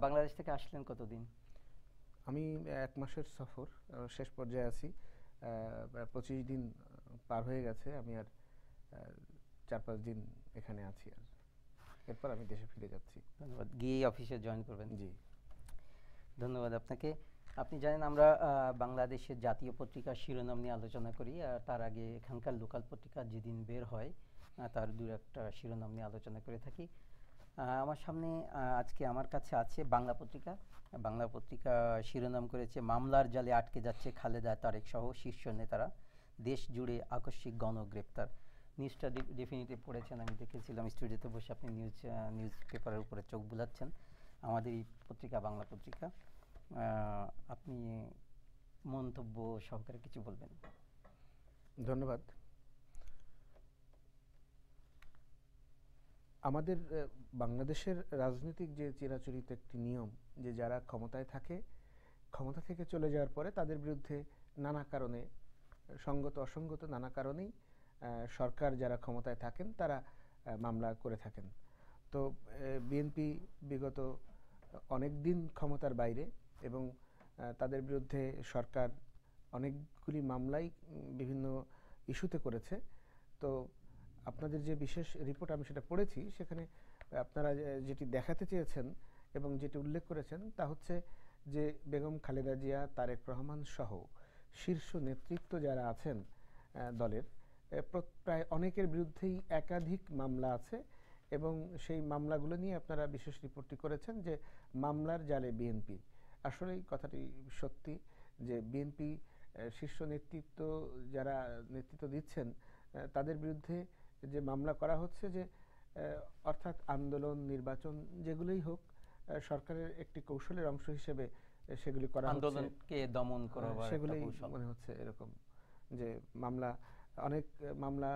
বাংলাদেশ থেকে আসলেন কতদিন? আমি 1 মাসের সফর, শেষ পর্যায়ে আছি। প্রায় 25 দিন পার হয়ে গেছে। আমি আর 4-5 দিন এখানে আছি, আর এরপর আমি দেশে ফিরে যাচ্ছি। ধন্যবাদ। গিয়েই অফিসে জয়েন করবেন? জি। ধন্যবাদ আপনাকে। আপনি জানেন আমরা বাংলাদেশের জাতীয় পত্রিকার শিরোনাম নিয়ে আলোচনা করি, আর তার আগে এখানকার লোকাল পত্রিকা যেদিন বের হয় তার দু একটা শিরোনাম নিয়ে আলোচনা করে থাকি। আমার সামনে আজকে আমার কাছে আছে বাংলা পত্রিকা। বাংলা পত্রিকা শিরোনাম করেছে, মামলার জালে আটকে যাচ্ছে খালেদা তারেক সহ শীর্ষ নেতারা, দেশ জুড়ে আকস্মিক গণগ্রেপ্তার। নিউজটা ডেফিনিটলি পড়েছেন, আমি দেখেছিলাম স্টুডিওতে বসে আপনি নিউজ পেপারের উপরে চোখ বুলাচ্ছেন। আমাদের এই পত্রিকা বাংলা পত্রিকা, আপনি মন্তব্য সহকারে কিছু বলবেন? ধন্যবাদ। আমাদের বাংলাদেশের রাজনৈতিক যে চিরাচরিত একটি নিয়ম, যে যারা ক্ষমতায় থাকে, ক্ষমতা থেকে চলে যাওয়ার পরে তাদের বিরুদ্ধে নানা কারণে, সঙ্গত অসঙ্গত নানা কারণেই সরকার যারা ক্ষমতায় থাকেন তারা মামলা করে থাকেন। তো বিএনপি বিগত অনেক দিন ক্ষমতার বাইরে, এবং তাদের বিরুদ্ধে সরকার অনেকগুলি মামলাই বিভিন্ন ইস্যুতে করেছে। তো আপনাদের যে বিশেষ রিপোর্ট আমি সেটা পড়েছি, সেখানে আপনারা যেটি দেখাতে চেয়েছেন এবং যেটি উল্লেখ করেছেন তা হচ্ছে যে বেগম খালেদা জিয়া, তারেক রহমান সহ শীর্ষ নেতৃত্ব যারা আছেন দলের, প্রায় অনেকের বিরুদ্ধেই একাধিক মামলা আছে, এবং সেই মামলাগুলো নিয়ে আপনারা বিশেষ রিপোর্টটি করেছেন যে মামলার জালে বিএনপি। আসলেই কথাটি সত্যি যে বিএনপি শীর্ষ নেতৃত্ব যারা নেতৃত্ব দিচ্ছেন তাদের বিরুদ্ধে যে মামলা করা হচ্ছে, যে অর্থাৎ আন্দোলন, নির্বাচন যেগুলোই হোক, সরকারের একটি কৌশলের অংশ হিসেবে সেগুলি করা হচ্ছে, আন্দোলনকে দমন করার সেগুলোই মনে হচ্ছে এরকম। যে মামলা, অনেক মামলা,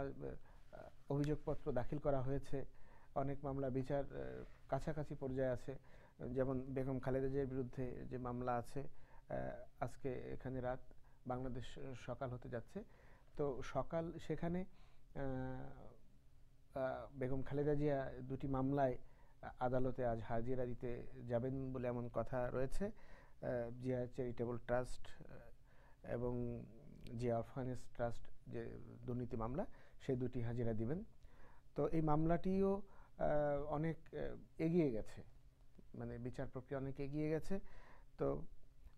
অভিযোগপত্র দাখিল করা হয়েছে, অনেক মামলা বিচার কাছাকাছি পর্যায়ে আছে। যেমন বেগম খালেদা জিয়ার বিরুদ্ধে যে মামলা আছে, আজকে এখানে রাত, বাংলাদেশ সকাল হতে যাচ্ছে। তো সকাল সেখানে বেগম খালেদা জিয়া দুটি মামলায় আদালতে আজ হাজিরা দিতে যাবেন বলে এমন কথা রয়েছে। জিয়া চ্যারিটেবল ট্রাস্ট এবং জিয়া অরফানেজ ট্রাস্ট যে দুর্নীতি মামলা, সেই দুটি হাজিরা দিবেন। তো এই মামলাটিও অনেক এগিয়ে গেছে, মানে বিচার প্রক্রিয়া অনেক এগিয়ে গেছে। তো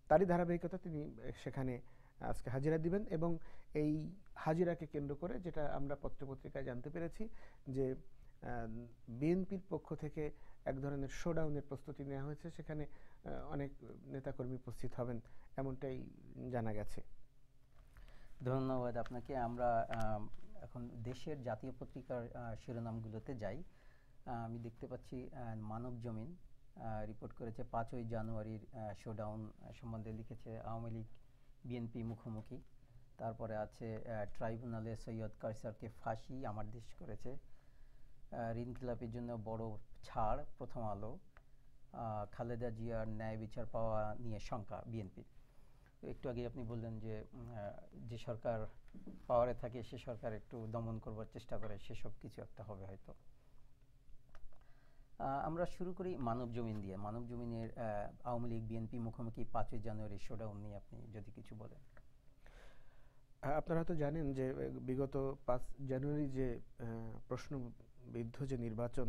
তারই ধারাবাহিকতা তিনি সেখানে আজকে হাজিরা দিবেন, এবং এই হাজিরাকে কেন্দ্র করে যেটা আমরা পত্রপত্রিকায় জানতে পেরেছি যে বিএনপির পক্ষ থেকে এক ধরনের শোডাউনের প্রস্তুতি নেওয়া হয়েছে, সেখানে অনেক নেতাকর্মী উপস্থিত হবেন, এমনটাই জানা গেছে। ধন্যবাদ আপনাকে। আমরা এখন দেশের জাতীয় পত্রিকার শিরোনামগুলোতে যাই। আমি দেখতে পাচ্ছি মানব জমিন রিপোর্ট করেছে 5ই জানুয়ারির শোডাউন সম্বন্ধে, লিখেছে আওয়ামী লীগ বিএনপি মুখোমুখি। তারপরে আছে ট্রাইব্যুনালে সৈয়দ কায়সারকে ফাঁসি, আমার দেশ করেছে। ঋণ খেলাপির জন্য বড় ছাড়, প্রথম আলো। খালেদা জিয়ার ন্যায় বিচার পাওয়া নিয়ে শঙ্কা বিএনপির। একটু আগে আপনি বললেন যে যে সরকার পাওয়ারে থাকে সে সরকার একটু দমন করবার চেষ্টা করে, সেসব কিছু একটা হবে হয়তো। আমরা শুরু করি মানব জমিন দিয়ে। মানব জমিনের আওয়ামী লীগ বিএনপি মুখোমুখি 5ই জানুয়ারি শোডাউন নিয়ে আপনি যদি কিছু বলেন। আপনারা হয়তো জানেন যে বিগত 5 জানুয়ারি যে প্রশ্নবিদ্ধ যে নির্বাচন,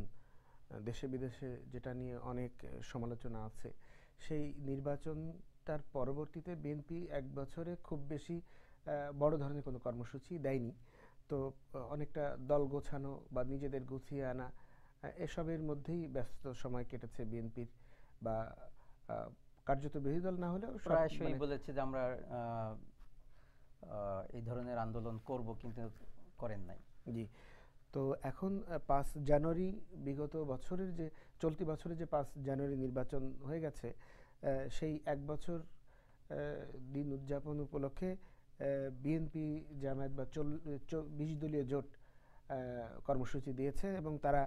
দেশে বিদেশে যেটা নিয়ে অনেক সমালোচনা আছে, সেই নির্বাচনটার পরবর্তীতে বিএনপি 1 বছরে খুব বেশি বড় ধরনের কোনো কর্মসূচি দেয়নি। তো অনেকটা দল গোছানো বা নিজেদের গুছিয়ে আনা, এসবের মধ্যেই ব্যস্ত সময় কেটেছে বিএনপির, বা কার্যত বিরোধী দল না হলেও প্রায়শই বলেছে যে আমরা এই ধরনের আন্দোলন করব, কিন্তু করেন নাই। জি। তো এখন 5 জানুয়ারি, বিগত বছরের যে চলতি বছরের যে 5 জানুয়ারি নির্বাচন হয়ে গেছে, সেই 1 বছর দিন উদযাপন উপলক্ষে বিএনপি জামায়াত বা 20 দলীয় জোট কর্মসূচি দিয়েছে, এবং তারা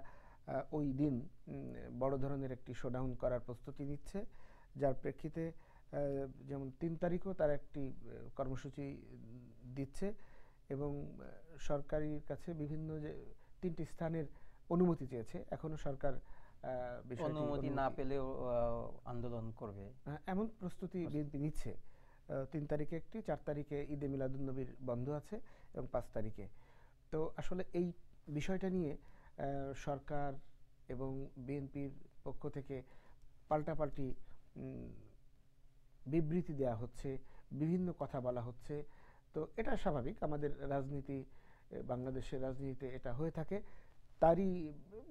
ওই দিন বড় ধরনের একটি শোডাউন করার প্রস্তুতি নিচ্ছে, যার প্রেক্ষিতে যেমন 3 তারিখও তারা একটি কর্মসূচি দিচ্ছে, এবং সরকারের কাছে বিভিন্ন যে 3টি স্থানের অনুমতি চেয়েছে। এখনও সরকার বিষয়টি অনুমতি না পেলেও আন্দোলন করবে, এমন প্রস্তুতি বিএনপি নিচ্ছে। ৩ তারিখে একটি, 4 তারিখে ঈদে মিলাদুন্নবীর বন্ধ আছে এবং 5 তারিখে। তো আসলে এই বিষয়টা নিয়ে সরকার এবং বিএনপির পক্ষ থেকে পাল্টাপাল্টি বিবৃতি দেওয়া হচ্ছে, বিভিন্ন কথা বলা হচ্ছে। তো এটা স্বাভাবিক, আমাদের রাজনীতি, বাংলাদেশের রাজনীতিতে এটা হয়ে থাকে, তারই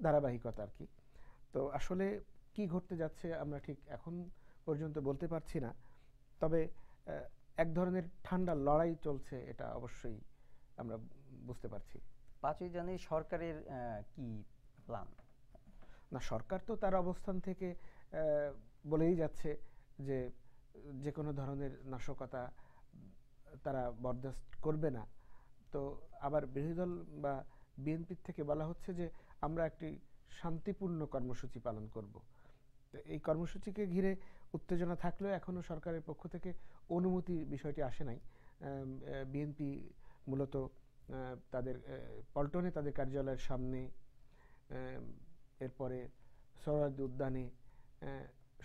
ধারাবাহিকতা আর কি। তো আসলে কি ঘটতে যাচ্ছে আমরা ঠিক এখন পর্যন্ত বলতে পারছি না, তবে এক ধরনের ঠান্ডা লড়াই চলছে, এটা অবশ্যই আমরা বুঝতে পারছি। 5ই জানুয়ারি সরকারের কি প্ল্যান? না, সরকার তো তার অবস্থান থেকে বলেই যাচ্ছে যে যে কোনো ধরনের নাশকতা তারা বরদাস্ত করবে না। তো আবার বিরোধী দল বা বিএনপির থেকে বলা হচ্ছে যে আমরা একটি শান্তিপূর্ণ কর্মসূচি পালন করব। তো এই কর্মসূচিকে ঘিরে উত্তেজনা থাকলেও এখনও সরকারের পক্ষ থেকে অনুমতির বিষয়টি আসে নাই। বিএনপি মূলত তাদের পল্টনে তাদের কার্যালয়ের সামনে, এরপরে সোহরাওয়ার্দী উদ্যানে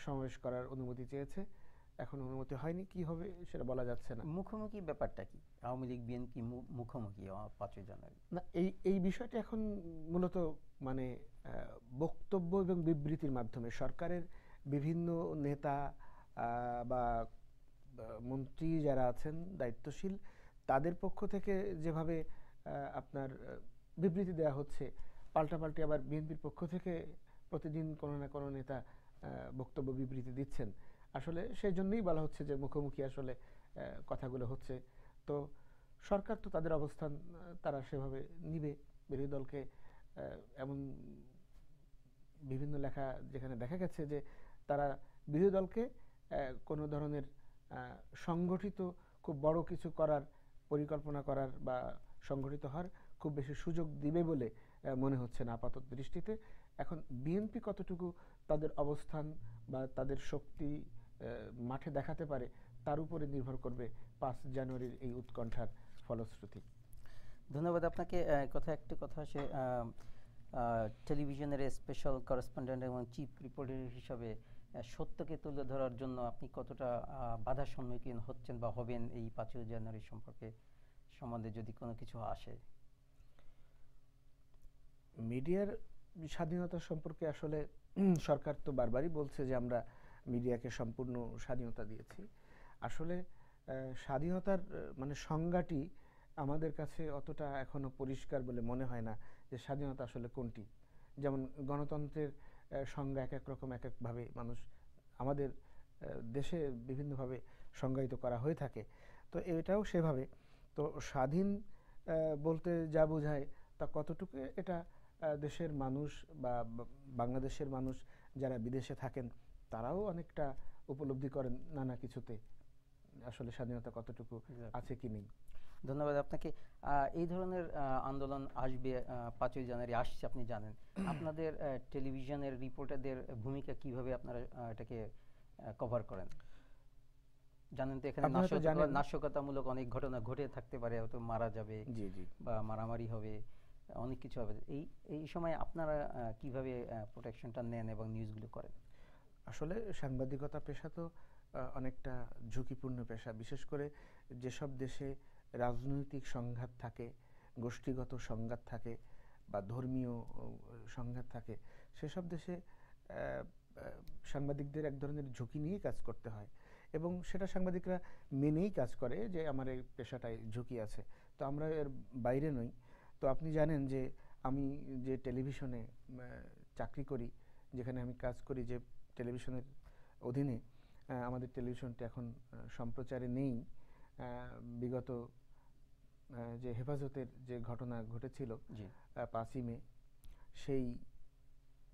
সমাবেশ করার অনুমতি চেয়েছে, এখন অনুমতি হয়নি, কি হবে সেটা বলা যাচ্ছে না। মুখোমুখি ব্যাপারটা কি? আওয়ামী লীগ বিএনপি মুখোমুখি 5ই জানুয়ারি? না, এই বিষয়টি এখন মূলত মানে বক্তব্য এবং বিবৃতির মাধ্যমে সরকারের বিভিন্ন নেতা বা মন্ত্রী যারা আছেন দায়িত্বশীল, তাদের পক্ষ থেকে যেভাবে আপনার বিবৃতি দেওয়া হচ্ছে, পাল্টাপাল্টি আবার বিএনপির পক্ষ থেকে প্রতিদিন কোনো না কোনো নেতা বক্তব্য বিবৃতি দিচ্ছেন। আসলে সেই জন্যই বলা হচ্ছে যে মুখোমুখি আসলে কথাগুলো হচ্ছে। তো সরকার তো তাদের অবস্থান তারা সেভাবে নিবে। বিরোধী দলকে এমন বিভিন্ন লেখা যেখানে দেখা গেছে যে তারা বিরোধী দলকে কোনো ধরনের সংগঠিত খুব বড় কিছু করার, পরিকল্পনা করার বা সংগঠিত হওয়ার খুব বেশি সুযোগ দিবে বলে মনে হচ্ছে না আপাতত দৃষ্টিতে। এখন বিএনপি কতটুকু তাদের অবস্থান বা তাদের শক্তি মাঠে দেখাতে পারে, তার উপরে নির্ভর করবে 5 জানুয়ারির এই উৎকণ্ঠার ফলশ্রুতি। ধন্যবাদ আপনাকে। একটি কথা সে টেলিভিশনের স্পেশাল করেসপন্ডেন্ট এবং চিফ রিপোর্টার হিসাবে সত্যকে তুলে ধরার জন্য আপনি কতটা বাধার সম্মুখীন হচ্ছেন বা হবেন এই 5ই জানুয়ারি সম্বন্ধে যদি কোনো কিছু আসে? মিডিয়ার স্বাধীনতা সম্পর্কে আসলে সরকার তো বারবারই বলছে যে আমরা মিডিয়াকে সম্পূর্ণ স্বাধীনতা দিয়েছি। আসলে স্বাধীনতার মানে সংজ্ঞাটি আমাদের কাছে অতটা এখনো পরিষ্কার বলে মনে হয় না যে স্বাধীনতা আসলে কোনটি। যেমন গণতন্ত্রের সংজ্ঞা এক এক রকম, এক একভাবে মানুষ আমাদের দেশে বিভিন্নভাবে সংজ্ঞায়িত করা হয়ে থাকে। তো এটাও সেভাবে। তো স্বাধীন বলতে যা বোঝায় তা কতটুকু এটা দেশের মানুষ বা বাংলাদেশের মানুষ যারা বিদেশে থাকেন তারাও অনেকটা উপলব্ধি করেন নানা কিছুতে, আসলে স্বাধীনতা কতটুকু আছে কি নেই। ধন্যবাদ আপনাকে। এই ধরনের আন্দোলন আসবে, 5ই জানুয়ারি আসছে আপনি জানেন। আপনাদের টেলিভিশনের রিপোর্টারদের ভূমিকা কিভাবে আপনারা এটাকে কভার করেন? জানেন তো এখানে নাশকতামূলক অনেক ঘটনা ঘটে থাকতে পারে, হয়তো মারা যাবে বা মারামারি হবে, অনেক কিছু হবে। এই সময় আপনারা কিভাবে প্রোটেকশনটা নেন এবং নিউজগুলো করেন? আসলে সাংবাদিকতা পেশা তো অনেকটা ঝুঁকিপূর্ণ পেশা, বিশেষ করে যেসব দেশে রাজনৈতিক সংঘাত থাকে, গোষ্ঠীগত সংঘাত থাকে বা ধর্মীয় সংঘাত থাকে, সেসব দেশে সাংবাদিকদের এক ধরনের ঝুঁকি নিয়েই কাজ করতে হয় এবং সেটা সাংবাদিকরা মেনেই কাজ করে যে আমার এই পেশাটায় ঝুঁকি আছে। তো আমরা এর বাইরে নই। তো আপনি জানেন যে আমি যে টেলিভিশনে চাকরি করি, যেখানে আমি কাজ করি, যে টেলিভিশনের অধীনে আমাদের টেলিভিশনটি এখন সম্প্রচারে নেই। বিগত যে হেফাজতের যে ঘটনা ঘটেছিল 5ই মে, সেই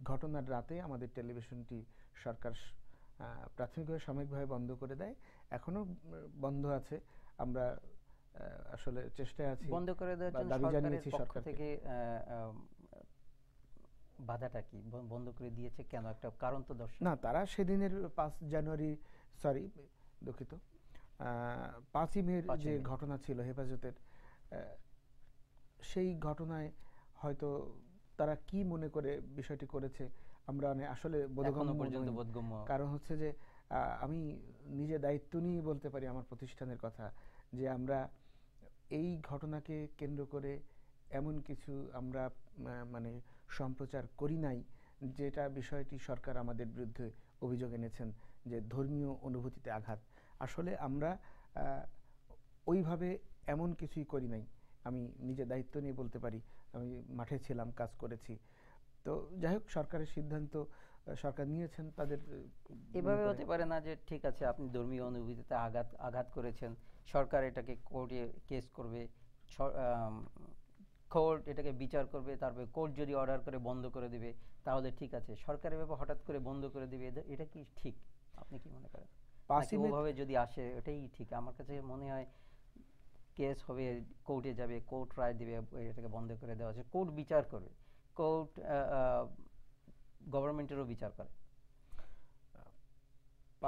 ঘটনার রাতে আমাদের টেলিভিশনটি সরকার প্রাথমিকভাবে সাময়িকভাবে বন্ধ করে দেয়। এখনো বন্ধ আছে। আমরা আসলে চেষ্টায় আছি বন্ধ করে দেওয়ার জন্য দাবি জানিয়েছি সরকারের পক্ষ সরকার থেকে। বাধাটা কি? বন্ধ করে দিয়েছে কেন? একটা কারণ তো দর্শক না, তারা সেদিনের 5 জানুয়ারি, সরি দুঃখিত, 5ই মের যে ঘটনা ছিল হেফাজতের, সেই ঘটনায় হয়তো তারা কি মনে করে বিষয়টি করেছে আমরা আসলে এখনো বোধগম্য পর্যন্ত নই। বোধগম্য। কারণ হচ্ছে যে আমি নিজে দায়িত্ব নিয়ে বলতে পারি আমার প্রতিষ্ঠানের কথা, যে আমরা এই ঘটনাকে কেন্দ্র করে এমন কিছু আমরা মানে সম্প্রচার করি নাই যেটা বিষয়টি সরকার আমাদের বিরুদ্ধে অভিযোগ এনেছেন যে ধর্মীয় অনুভূতিতে আঘাত। আসলে আমরা ওইভাবে এমন কিছুই করি নাই। আমি নিজে দায়িত্ব নিয়ে বলতে পারি, আমি মাঠে ছিলাম, কাজ করেছি। তো যাই হোক, সরকারের সিদ্ধান্ত সরকার নিয়েছেন, তাদের এভাবে হতে পারে না যে ঠিক আছে আপনি ধর্মীয় অনুভূতিতে আঘাত করেছেন, সরকার এটাকে কোর্টে কেস করবে, কোর্ট এটাকে বিচার করবে, তারপরে কোর্ট যদি অর্ডার করে বন্ধ করে দিবে তাহলে ঠিক আছে। সরকার এভাবে হঠাৎ করে বন্ধ করে দিবে, এটা কি ঠিক? আপনি কি মনে করেন? নাকি ওভাবে যদি আসে এটাই ঠিক? আমার কাছে মনে হয় কেস হবে, কোর্টে যাবে, কোর্ট রায় দিবে, এটাকে বন্ধ করে দেওয়া হচ্ছে, কোর্ট বিচার করবে, কোর্ট গভর্নমেন্টেরও বিচার করে,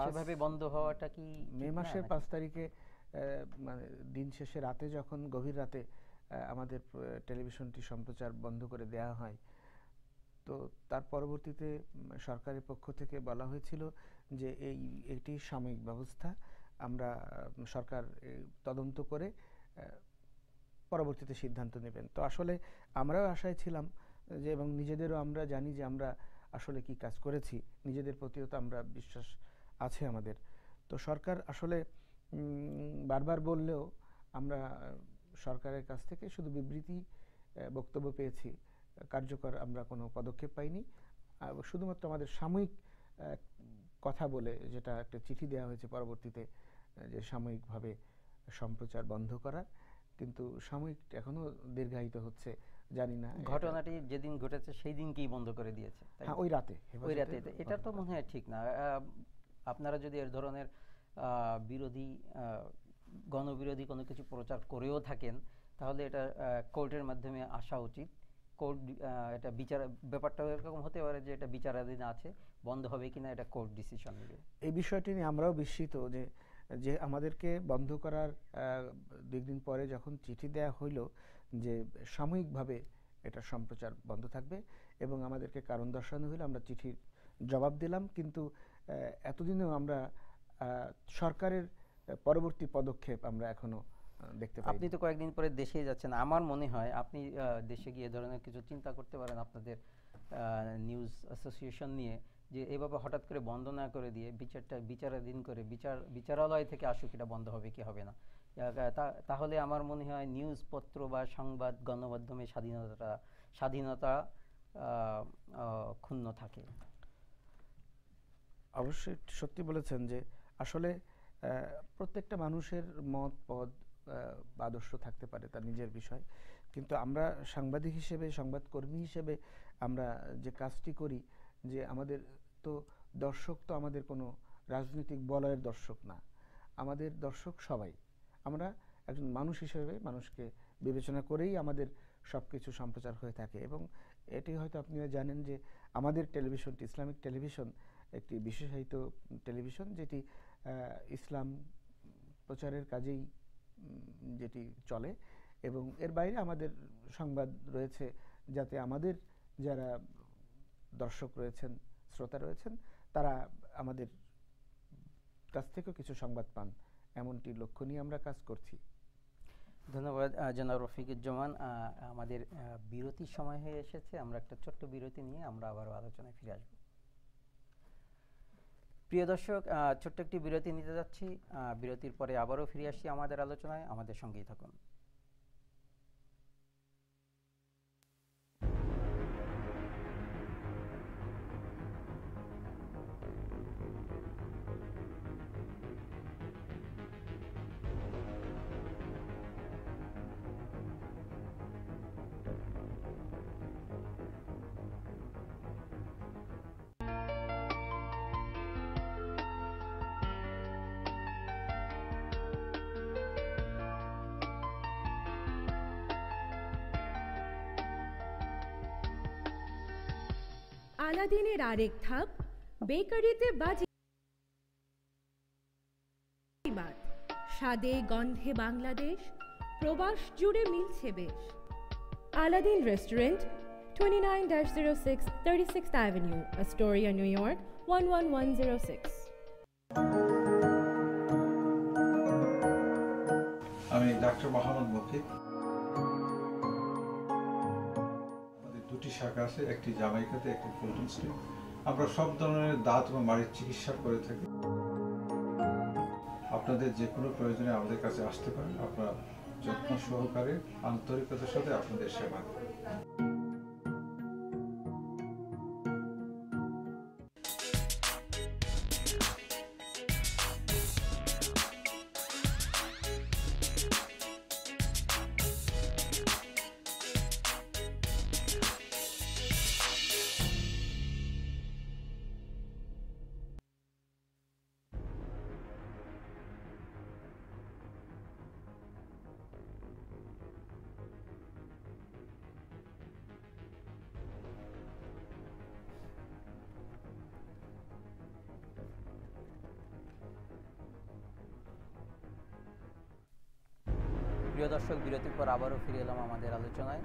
সেভাবে বন্ধ হওয়াটা কি মে মাসের 5 তারিখে মানে দিন শেষে রাতে, যখন গভীর রাতে আমাদের টেলিভিশনটি সম্প্রচার বন্ধ করে দেওয়া হয়, তো তার পরবর্তীতে সরকারের পক্ষ থেকে বলা হয়েছিল যে এটি সাময়িক ব্যবস্থা, আমরা সরকার তদন্ত করে পরবর্তীতে সিদ্ধান্ত নেবেন। তো আসলে আমরাও আশায় ছিলাম যে, এবং নিজেদেরও আমরা জানি যে আমরা আসলে কি কাজ করেছি, নিজেদের প্রতিও তো আমরা বিশ্বাস আছে আমাদের। তো সরকার আসলে বারবার বললেও আমরা সরকারের কাছ থেকে শুধু বিবৃতি বক্তব্য পেয়েছি, কার্যকর আমরা কোনো পদক্ষেপ পাইনি। শুধুমাত্র আমাদের সাময়িক কথা বলে, যেটা একটা চিঠি দেওয়া হয়েছে পরবর্তীতে, যে সাময়িকভাবে সম্প্রচার বন্ধ করার, কিন্তু সাময়িক এখনো দীর্ঘায়িত হচ্ছে, জানি না। ঘটনাটি যেদিন ঘটেছে সেই দিনকেই বন্ধ করে দিয়েছে। হ্যাঁ, ওই রাতে। এটা তো মনে হয় ঠিক না। আপনারা যদি এর ধরনের বিরোধী গণবিরোধী কোনো কিছু প্রচার করেও থাকেন তাহলে এটা কোর্টের মাধ্যমে আসা উচিত। কোর্ট এটা ব্যাপারটা এরকম হতে পারে যে এটা বিচারাধীন আছে, বন্ধ হবে কিনা এটা কোর্ট ডিসিশন নেবে। এই বিষয়টি নিয়ে আমরাও বিস্মিত যে আমাদেরকে বন্ধ করার 2 দিন পরে যখন চিঠি দেয়া হইল যে সাময়িকভাবে এটা সম্প্রচার বন্ধ থাকবে এবং আমাদেরকে কারণ দর্শানো হলো, আমরা চিঠির জবাব দিলাম, কিন্তু এতদিনেও আমরা সরকারের পরবর্তী পদক্ষেপ আমরা এখনো দেখতে পাই। আপনি তো কয়েকদিন পরে দেশে যাচ্ছেন, আমার মনে হয় আপনি দেশে গিয়ে ধরনের কিছু চিন্তা করতে পারেন আপনাদের নিউজ অ্যাসোসিয়েশন নিয়ে, যে এভাবে হঠাৎ করে বন্ধ না করে দিয়ে বিচারটা বিচারাধীন করে বিচারালয় থেকে আসুক, এটা বন্ধ হবে কি হবে না। তাহলে আমার মনে হয় নিউজ পত্র বা সংবাদ গণমাধ্যমের স্বাধীনতা ক্ষুণ্ণ থাকে। অবশ্যই সত্যি বলেছেন যে আসলে প্রত্যেকটা মানুষের মত পদ আদর্শ থাকতে পারে, তার নিজের বিষয়, কিন্তু আমরা সাংবাদিক হিসেবে, সংবাদকর্মী হিসেবে আমরা যে কাজটি করি, যে আমাদের তো দর্শক তো আমাদের কোনো রাজনৈতিক বলয়ের দর্শক না, আমাদের দর্শক সবাই। আমরা একজন মানুষ হিসেবে মানুষকে বিবেচনা করেই আমাদের সব কিছু সম্প্রচার হয়ে থাকে। এবং এটি হয়তো আপনিও জানেন যে আমাদের টেলিভিশনটি ইসলামিক টেলিভিশন, একটি বিশেষায়িত টেলিভিশন, যেটি ইসলাম প্রচারের কাজেই যেটি চলে, এবং এর বাইরে আমাদের সংবাদ রয়েছে, যাতে আমাদের যারা দর্শক রয়েছেন, শ্রোতা রয়েছেন, তারা আমাদের কাছ থেকেও কিছু সংবাদ পান, এমনটি লক্ষ্য নিয়ে আমরা কাজ করছি। ধন্যবাদ জনাব রফিকুজ্জামান। আমাদের বিরতির সময় হয়ে এসেছে, আমরা একটা ছোট্ট বিরতি নিয়ে আমরা আবারও আলোচনায় ফিরে আসব। প্রিয় দর্শক, ছোট্ট একটি বিরতি নিতে যাচ্ছি, বিরতির পরে আবারও ফিরে আসছি আমাদের আলোচনায়, আমাদের সঙ্গেই থাকুন। আলাদিনের আরেক ধাপ, বেকারিতে বাজিমাত, স্বাদে গন্ধে বাংলাদেশ, প্রবাস জুড়ে মিলছে বেশ। Aladdin restaurant, 29-06 36th Avenue, Astoria, New York 11106. আমি ডাক্তার মোহাম্মদ মফিদ। আমাদের দুটি শাখা আছে, একটি জামাইকাতে, একটি ফুলটন স্ট্রিট। আমরা সব ধরনের দাঁত এবং মাড়ির চিকিৎসা করে থাকি। আপনাদের যে কোনো প্রয়োজনে আমাদের কাছে আসতে পারেন। আপনারা যত্ন সহকারে আন্তরিকতার সাথে আপনাদের সেবা দেবেন। প্রিয় দর্শক, বিরতির পর আবারও ফিরে এলাম আমাদের আলোচনায়।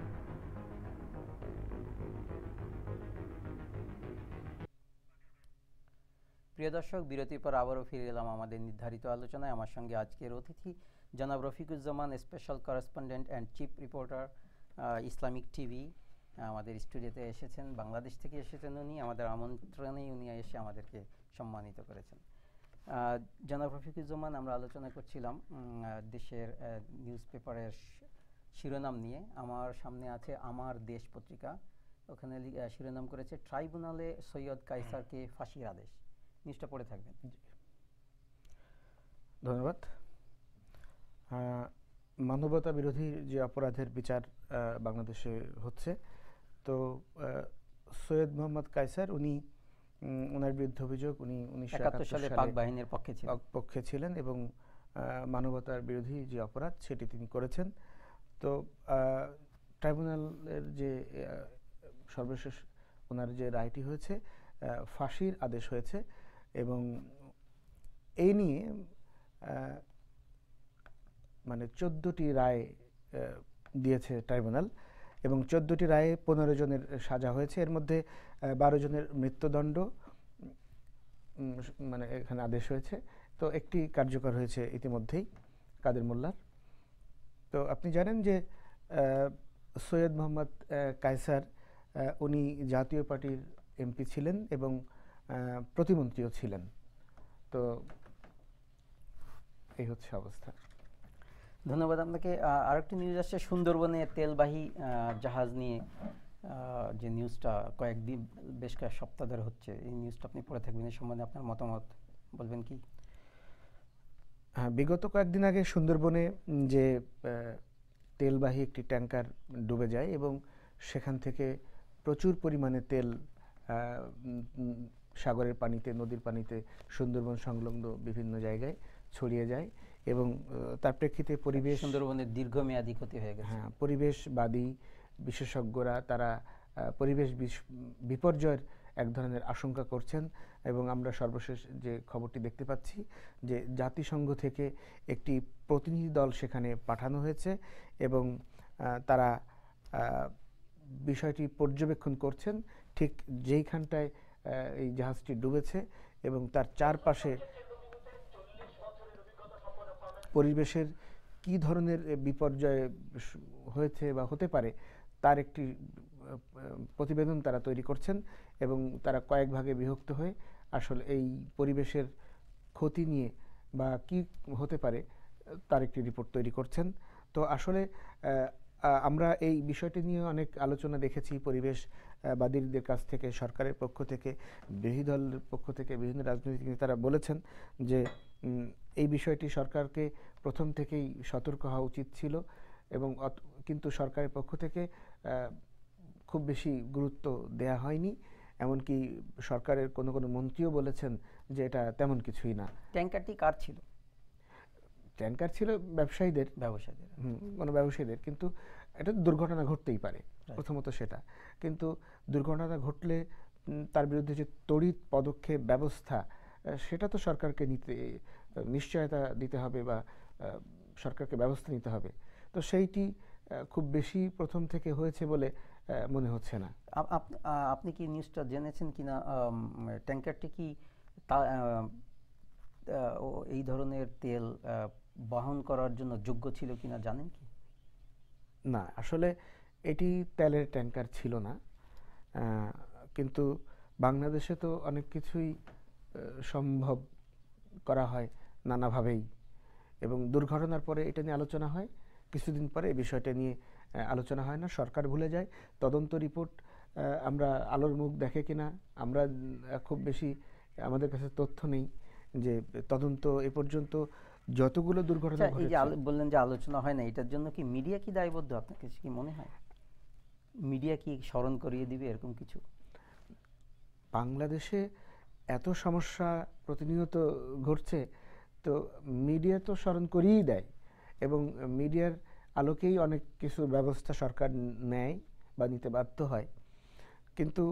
প্রিয় দর্শক, বিরতির পর আবারও ফিরে এলাম আমাদের নির্ধারিত আলোচনায়। আমার সঙ্গে আজকের অতিথি জনাব Rafiquzzaman, special correspondent and chief reporter, Islamic TV, আমাদের স্টুডিওতে এসেছেন। বাংলাদেশ থেকে এসেছেন উনি, আমাদের আমন্ত্রণেই উনি এসে আমাদেরকে সম্মানিত করেছেন। জনাব রফিকুজ্জামান, আমরা আলোচনা করছিলাম দেশের নিউজ পেপারের শিরোনাম নিয়ে। আমার সামনে আছে আমার দেশ পত্রিকা, ওখানে শিরোনাম করেছে ট্রাইব্যুনালে সৈয়দ কায়সারকে ফাঁসির আদেশ। নিউজটা পড়ে থাকবেন। ধন্যবাদ। মানবতা বিরোধী যে অপরাধের বিচার বাংলাদেশে হচ্ছে, তো সৈয়দ মোহাম্মদ কায়সার, উনি ওনার বিরুদ্ধে অভিযোগ উনি 1971 সালে পাক বাহিনীর পক্ষে ছিলেন এবং মানবতার বিরোধী যে অপরাধ সেটি তিনি করেছেন। তো ট্রাইব্যুনালের যে সর্বশেষ ওনার যে রায়টি হয়েছে, ফাঁসির আদেশ হয়েছে এবং এই নিয়ে মানে 14টি রায় দিয়েছে ট্রাইব্যুনাল এবং 14টি রায়ে 15 জনের সাজা হয়েছে। এর মধ্যে 12 জনের মৃত্যুদণ্ড মানে এখানে আদেশ হয়েছে। তো একটি কার্যকর হয়েছে ইতিমধ্যেই, কাদের মোল্লার। তো আপনি জানেন যে সৈয়দ মোহাম্মদ কায়সার উনি জাতীয় পার্টির এমপি ছিলেন এবং প্রতিমন্ত্রীও ছিলেন। তো এই হচ্ছে অবস্থা। ধন্যবাদ আপনাকে। আরেকটি নিউজ আসছে সুন্দরবনে তেলবাহী জাহাজ নিয়ে, যে নিউজটা কয়েকদিন বেশ কয়েক সপ্তাহ ধরে হচ্ছে। এই নিউজটা আপনি পড়ে থাকবেন, এই সম্বন্ধে আপনার মতামত বলবেন কি? হ্যাঁ, বিগত কয়েকদিন আগে সুন্দরবনে যে তেলবাহী একটি ট্যাঙ্কার ডুবে যায় এবং সেখান থেকে প্রচুর পরিমাণে তেল সাগরের পানিতে, নদীর পানিতে, সুন্দরবন সংলগ্ন বিভিন্ন জায়গায় ছড়িয়ে যায় এবং তার প্রেক্ষিতে পরিবেশ, সুন্দরবনের দীর্ঘমেয়াদী ক্ষতি হয়ে গেছে। হ্যাঁ, পরিবেশবাদী বিশেষজ্ঞরা তারা পরিবেশ বিপর্যয়ের এক ধরনের আশঙ্কা করছেন এবং আমরা সর্বশেষ যে খবরটি দেখতে পাচ্ছি যে জাতিসংঘ থেকে একটি প্রতিনিধি দল সেখানে পাঠানো হয়েছে এবং তারা বিষয়টি পর্যবেক্ষণ করছেন ঠিক যেইখানটায় এই জাহাজটি ডুবেছে এবং তার চারপাশে পরিবেশের কি ধরনের বিপর্যয় হয়েছে বা হতে পারে তার একটি প্রতিবেদন তারা তৈরি করছেন এবং তারা কয়েক ভাগে বিভক্ত হয়ে আসলে এই পরিবেশের ক্ষতি নিয়ে বা কি হতে পারে তার একটি রিপোর্ট তৈরি করছেন। তো আসলে আমরা এই বিষয়টি নিয়ে অনেক আলোচনা দেখেছি পরিবেশবাদীদের কাছ থেকে, সরকারের পক্ষ থেকে, বিরোধী দলের পক্ষ থেকে, বিভিন্ন রাজনৈতিক নেতারা বলেছেন যে এই বিষয়টি সরকারকে প্রথম থেকেই সতর্ক হওয়া উচিত ছিল এবং কিন্তু সরকারের পক্ষ থেকে খুব বেশি গুরুত্ব দেয়া হয়নি। এমনকি সরকারের কোনো কোনো মন্ত্রীও বলেছেন যে এটা তেমন কিছুই না। ট্যাঙ্কারটি কার ছিল? ট্যাঙ্কার ছিল ব্যবসায়ীদের, কোনো ব্যবসায়ীদের, কিন্তু এটা দুর্ঘটনা ঘটতেই পারে প্রথমত সেটা। কিন্তু দুর্ঘটনা ঘটলে তার বিরুদ্ধে যে তড়িৎ পদক্ষেপ ব্যবস্থা, সেটা তো সরকারকে নিশ্চয়তা দিতে হবে বা সরকারকে ব্যবস্থা নিতে হবে। তো সেইটি খুব বেশি প্রথম থেকে হয়েছে বলে মনে হচ্ছে না। আপনি কি নিউজটা জেনেছেন কিনা, ট্যাঙ্কারটি কি এই ধরনের তেল বহন করার জন্য যোগ্য ছিল কিনা জানেন কি? না, আসলে এটি তেলের ট্যাঙ্কার ছিল না, কিন্তু বাংলাদেশে তো অনেক কিছুই সম্ভব করা হয় নানাভাবেই, এবং দুর্ঘটনার পরে এটা নিয়ে আলোচনা হয়, কিছুদিন পরে এই বিষয়টা নিয়ে আলোচনা হয় না, সরকার ভুলে যায়। তদন্ত রিপোর্ট আমরা আলোর মুখ দেখে কিনা আমরা খুব বেশি, আমাদের কাছে তথ্য নেই যে তদন্ত এ পর্যন্ত যতগুলো দুর্ঘটনা এই যে ঘটেছে। বললেন যে আলোচনা হয় না, এটার জন্য কি মিডিয়া কি দায়বদ্ধ? আপনার কাছে কি মনে হয় মিডিয়া কি স্মরণ করিয়ে দিবে এরকম কিছু? বাংলাদেশে এত সমস্যা প্রতিনিয়ত ঘটছে, তো মিডিয়া তো স্মরণ করিয়েই দেয়, এবং মিডিয়ার আলোকেই অনেক কিছু ব্যবস্থা সরকার নেয় বা নিতে বাধ্য হয়। কিন্তু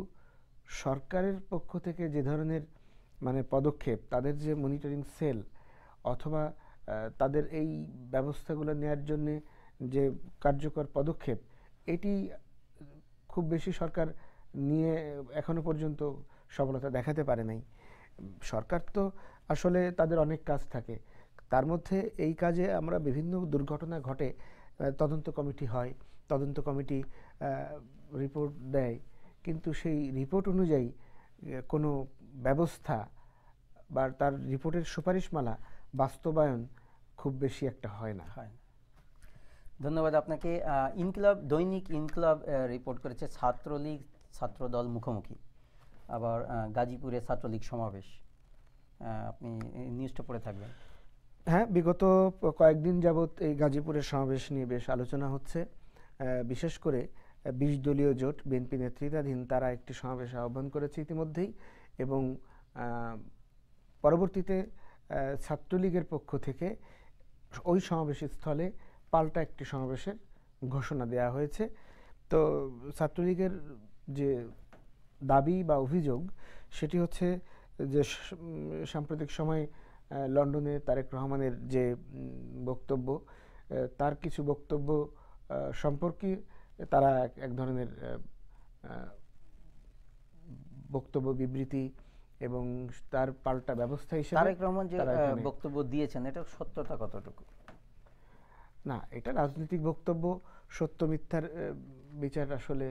সরকারের পক্ষ থেকে যে ধরনের মানে পদক্ষেপ, তাদের যে মনিটরিং সেল অথবা তাদের এই ব্যবস্থাগুলো নেওয়ার জন্য যে কার্যকর পদক্ষেপ, এটি খুব বেশি সরকার নিয়ে এখনো পর্যন্ত সফলতা দেখাতে পারে নাই। সরকার তো আসলে তাদের অনেক কাজ থাকে, তার মধ্যে এই কাজে আমরা বিভিন্ন দুর্ঘটনা ঘটে, তদন্ত কমিটি হয়, তদন্ত কমিটি রিপোর্ট দেয়, কিন্তু সেই রিপোর্ট অনুযায়ী কোনো ব্যবস্থা বা তার রিপোর্টের সুপারিশমালা বাস্তবায়ন খুব বেশি একটা হয় না। ধন্যবাদ আপনাকে। দৈনিক ইনকিলাব রিপোর্ট করেছে ছাত্রলীগ ছাত্রদল মুখোমুখি, আবার গাজীপুরে ছাত্রলীগ সমাবেশ। আপনি নিউজটা পড়ে থাকবেন। হ্যাঁ, বিগত কয়েকদিন যাবৎ এই গাজীপুরের সমাবেশ নিয়ে বেশ আলোচনা হচ্ছে। বিশেষ করে ২০ দলীয় জোট বিএনপি নেতৃত্বাধীন তারা একটি সমাবেশ আহ্বান করেছে ইতিমধ্যেই, এবং পরবর্তীতে ছাত্রলীগের পক্ষ থেকে ওই সমাবেশ স্থলে পাল্টা একটি সমাবেশের ঘোষণা দেওয়া হয়েছে। তো ছাত্রলীগের যে দাবি বা অভিযোগ সেটি হচ্ছে যে সাম্প্রতিক সময়ে লন্ডনে তারেক রহমানের যে বক্তব্য, তার কিছু বক্তব্য সম্পর্কে তারা এক ধরনের বক্তব্য বিবৃতি এবং তার পাল্টা ব্যবস্থা হিসেবে তারেক রহমান যে বক্তব্য দিয়েছেন, এটা সত্যতা কতটুকু? না, এটা রাজনৈতিক বক্তব্য, সত্য মিথ্যার বিচার আসলে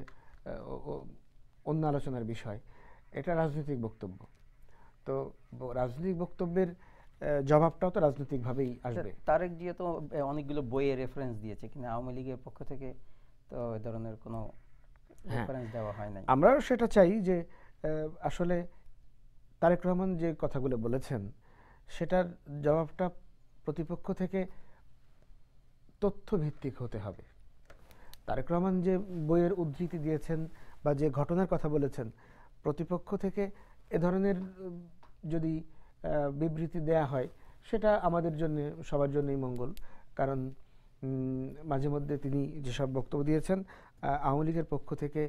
অন্য আলোচনার বিষয়। এটা রাজনৈতিক বক্তব্য, তো রাজনৈতিক বক্তব্যের জবাবটাও তো রাজনৈতিকভাবেই আসবে। তারেক জিয়া তো অনেকগুলো বইয়ের রেফারেন্স দিয়েছে, কিন্তু আওয়ামী লীগের পক্ষ থেকে তো এই ধরনের কোনো রেফারেন্স দেওয়া হয় নাই। আমরাও সেটা চাই যে আসলে তারেক রহমান যে কথাগুলো বলেছেন সেটার জবাবটা প্রতিপক্ষ থেকে তথ্যভিত্তিক হতে হবে। তারেক রহমান যে বইয়ের উদ্ধৃতি দিয়েছেন বা যে ঘটনার কথা বলেছেন, প্রতিপক্ষ থেকে এ ধরনের যদি বিবৃতি দেয়া হয় সেটা আমাদের জন্য, সবার জন্যই মঙ্গল। কারণ মাঝে মধ্যে তিনি যেসব বক্তব্য দিয়েছেন, আওয়ামী লীগের পক্ষ থেকে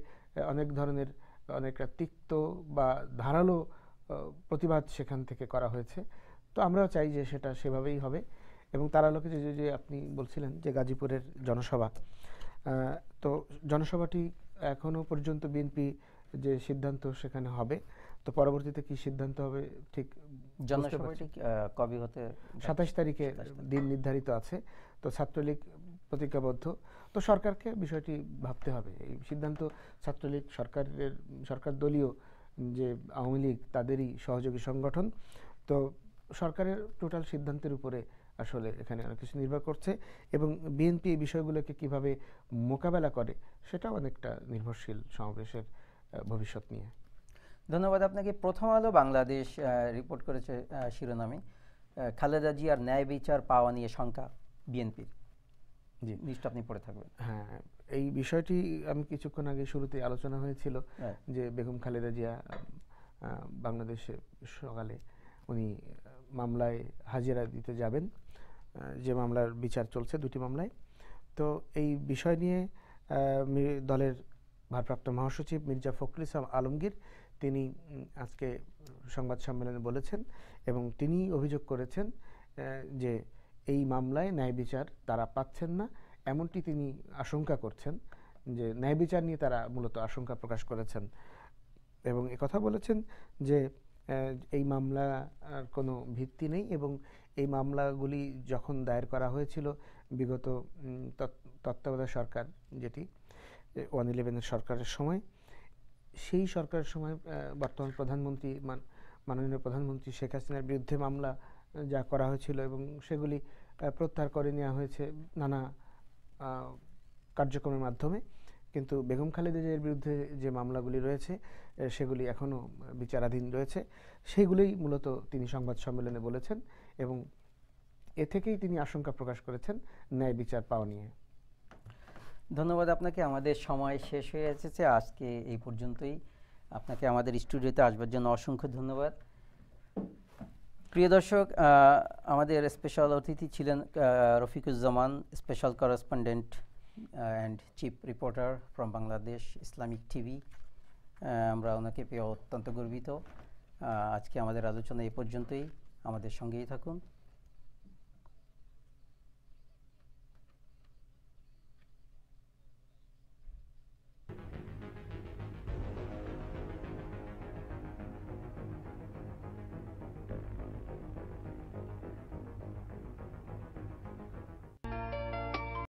অনেক ধরনের অনেকটা তিক্ত বা ধারালো প্রতিবাদ সেখান থেকে করা হয়েছে। তো আমরাও চাই যে সেটা সেভাবেই হবে। এবং তার আলোকে যে আপনি বলছিলেন যে গাজীপুরের জনসভা, তো জনসভাটি এখনো পর্যন্ত বিএনপি যে সিদ্ধান্ত সেখানে হবে, তো পরবর্তীতে কি সিদ্ধান্ত হবে ঠিক জনসভাটি কবে হতে? ২৭ তারিখে দিন নির্ধারিত আছে। তো ছাত্রলীগ প্রতিজ্ঞাবদ্ধ, তো সরকারকে বিষয়টি ভাবতে হবে। এই সিদ্ধান্ত ছাত্রলীগ সরকার দলীয় যে আওয়ামী লীগ তাদেরই সহযোগী সংগঠন, তো সরকারের টোটাল সিদ্ধান্তের উপরে আসলে এখানে অনেক কিছু নির্ভর করছে, এবং বিএনপি এই বিষয়গুলোকে কিভাবে মোকাবেলা করে সেটাও অনেকটা নির্ভরশীল সমাবেশের ভবিষ্যৎ নিয়ে। ধন্যবাদ আপনাকে। প্রথম আলো বাংলাদেশ রিপোর্ট করেছে শিরোনামে, খালেদা জিয়ার ন্যায় বিচার পাওয়া নিয়ে শঙ্কা বিএনপির। জি, নিউজটা আপনি পড়ে থাকবেন। হ্যাঁ, এই বিষয়টি আমি কিছুক্ষণ আগে শুরুতে আলোচনা হয়েছিল যে বেগম খালেদা জিয়া বাংলাদেশে সকালে উনি মামলায় হাজিরা দিতে যাবেন, যে মামলার বিচার চলছে, দুটি মামলায়। তো এই বিষয় নিয়ে দলের ভারপ্রাপ্ত মহাসচিব মির্জা ফখরুল ইসলাম আলমগীর তিনি আজকে সংবাদ সম্মেলনে বলেছেন, এবং তিনি অভিযোগ করেছেন যে এই মামলায় ন্যায় বিচার তারা পাচ্ছেন না, এমনটি তিনি আশঙ্কা করছেন যে ন্যায় বিচার নিয়ে তারা মূলত আশঙ্কা প্রকাশ করেছেন এবং একথা বলেছেন যে এই মামলা আর কোনো ভিত্তি নেই এবং এই মামলাগুলি যখন দায়ের করা হয়েছিল বিগত তত্ত্বাবধায়ক সরকার যেটি 111 সরকারের সময়, সেই সরকারের সময় বর্তমান প্রধানমন্ত্রী মাননীয় প্রধানমন্ত্রী শেখ হাসিনার বিরুদ্ধে মামলা যা করা হয়েছিল এবং সেগুলি প্রত্যাহার করে নেওয়া হয়েছে নানা কার্যক্রমের মাধ্যমে, কিন্তু বেগম খালেদা জিয়ার বিরুদ্ধে যে মামলাগুলি রয়েছে সেগুলি এখনও বিচারাধীন রয়েছে। সেগুলোই মূলত তিনি সংবাদ সম্মেলনে বলেছেন এবং এ থেকেই তিনি আশঙ্কা প্রকাশ করেছেন ন্যায় বিচার পাওয়া নিয়ে। ধন্যবাদ আপনাকে। আমাদের সময় শেষ হয়ে এসেছে, আজকে এই পর্যন্তই। আপনাকে আমাদের স্টুডিওতে আসবার জন্য অসংখ্য ধন্যবাদ। প্রিয় দর্শক, আমাদের স্পেশাল অতিথি ছিলেন Rafiquzzaman, special correspondent and chief reporter from Bangladesh Islamic TV. আমরা ওনাকে পেয়ে অত্যন্ত গর্বিত। আজকে আমাদের আলোচনা এই পর্যন্তই। আমাদের সঙ্গেই থাকুন।